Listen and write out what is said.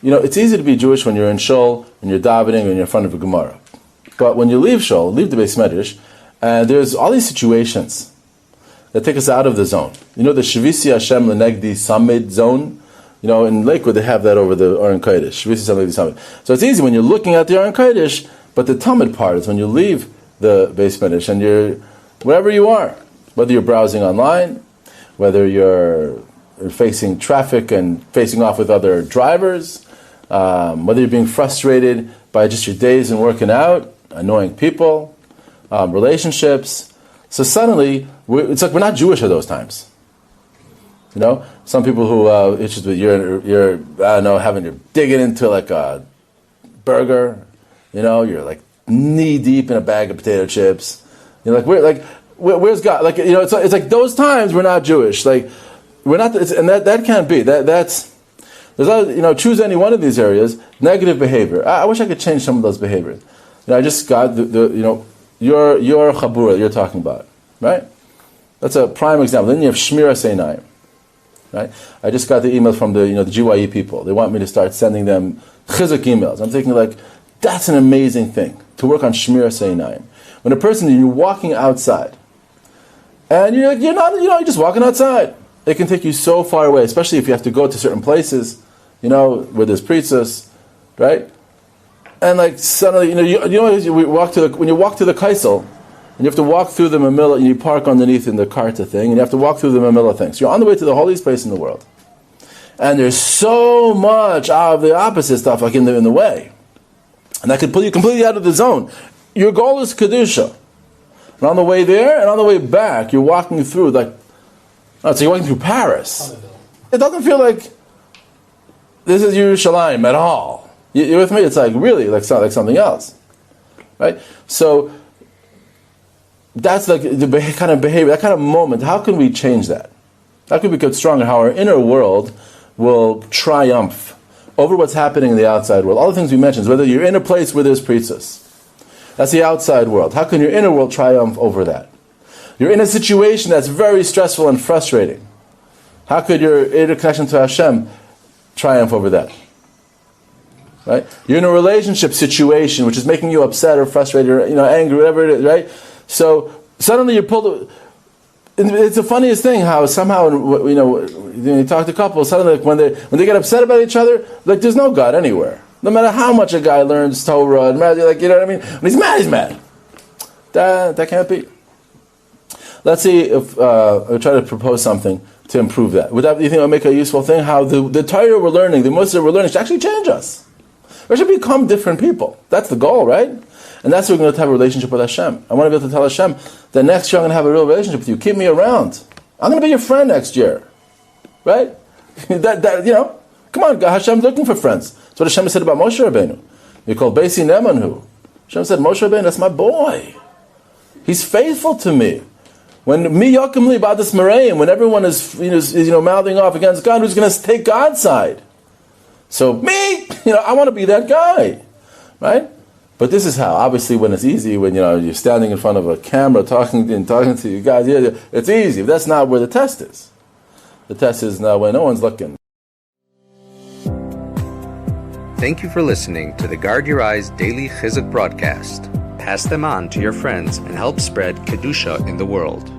it's easy to be Jewish when you're in shul and you're davening and you're in front of a Gemara. But when you leave shul, leave the Beis Medrash, and there's all these situations that take us out of the zone. The Shvisi Hashem Lenegdi Samid zone. In Lakewood they have that over the Aron Kodesh. Shvisi Hashem Lenegdi Samid. So it's easy when you're looking at the Aron Kodesh, but the Talmud part is when you leave the Beis Medrash and you're wherever you are, whether you're browsing online, whether you're facing traffic and facing off with other drivers, whether you're being frustrated by just your days and working out, annoying people, relationships. So suddenly, it's like we're not Jewish at those times. Some people who it's just you're I don't know, digging into like a burger. You're like knee deep in a bag of potato chips. You're like, where's God? Like, it's like those times we're not Jewish. Like, we're not, and that can't be. There's choose any one of these areas. Negative behavior. I wish I could change some of those behaviors. I just got your chabura you're talking about, right? That's a prime example. Then you have Shmiras Einayim, right? I just got the email from the the GYE people. They want me to start sending them chizuk emails. I'm thinking like, that's an amazing thing to work on Shmiras Einayim. When you're walking outside, and you're just walking outside. It can take you so far away, especially if you have to go to certain places, where there's priestess, right? And like suddenly, when you walk to the kaisel, and you have to walk through the mamilla, and you park underneath in the karta thing, and you have to walk through the mamilla thing. So you're on the way to the holiest place in the world, and there's so much of the opposite stuff like in the way, and that could pull you completely out of the zone. Your goal is kedusha, and on the way there and on the way back, you're walking through so you're walking through Paris. It doesn't feel like this is Yerushalayim at all. You're with me? It's like really like something else, right? So that's like the kind of behavior, that kind of moment. How can we change that? How can we get stronger? How our inner world will triumph over what's happening in the outside world. All the things we mentioned, whether you're in a place where there's priestess, that's the outside world. How can your inner world triumph over that? You're in a situation that's very stressful and frustrating. How could your inner connection to Hashem triumph over that? Right? You're in a relationship situation which is making you upset or frustrated or angry, whatever it is, right? So suddenly you're pulled. It's the funniest thing how somehow when you talk to couples, suddenly when they get upset about each other, like there's no God anywhere. No matter how much a guy learns Torah, and like what I mean. When he's mad, he's mad. That can't be. Let's see if I'll try to propose something to improve that. Would that, you think, will make a useful thing? How the Torah we're learning, the Muslim we're learning, should actually change us. We should become different people. That's the goal, right? And that's what we're going to have a relationship with Hashem. I want to be able to tell Hashem that next year I'm going to have a real relationship with you. Keep me around. I'm going to be your friend next year, right? Come on, Hashem's looking for friends. That's what Hashem said about Moshe Rabbeinu. He called Beisi Nemanhu. Hashem said, Moshe Rabbeinu, that's my boy. He's faithful to me. When when everyone is mouthing off against God, who's going to take God's side? So me, I want to be that guy, right? But this is how. Obviously, when it's easy, when you're standing in front of a camera talking to you guys, it's easy. But that's not where the test is. The test is now when no one's looking. Thank you for listening to the Guard Your Eyes Daily Chizuk broadcast. Pass them on to your friends and help spread Kedusha in the world.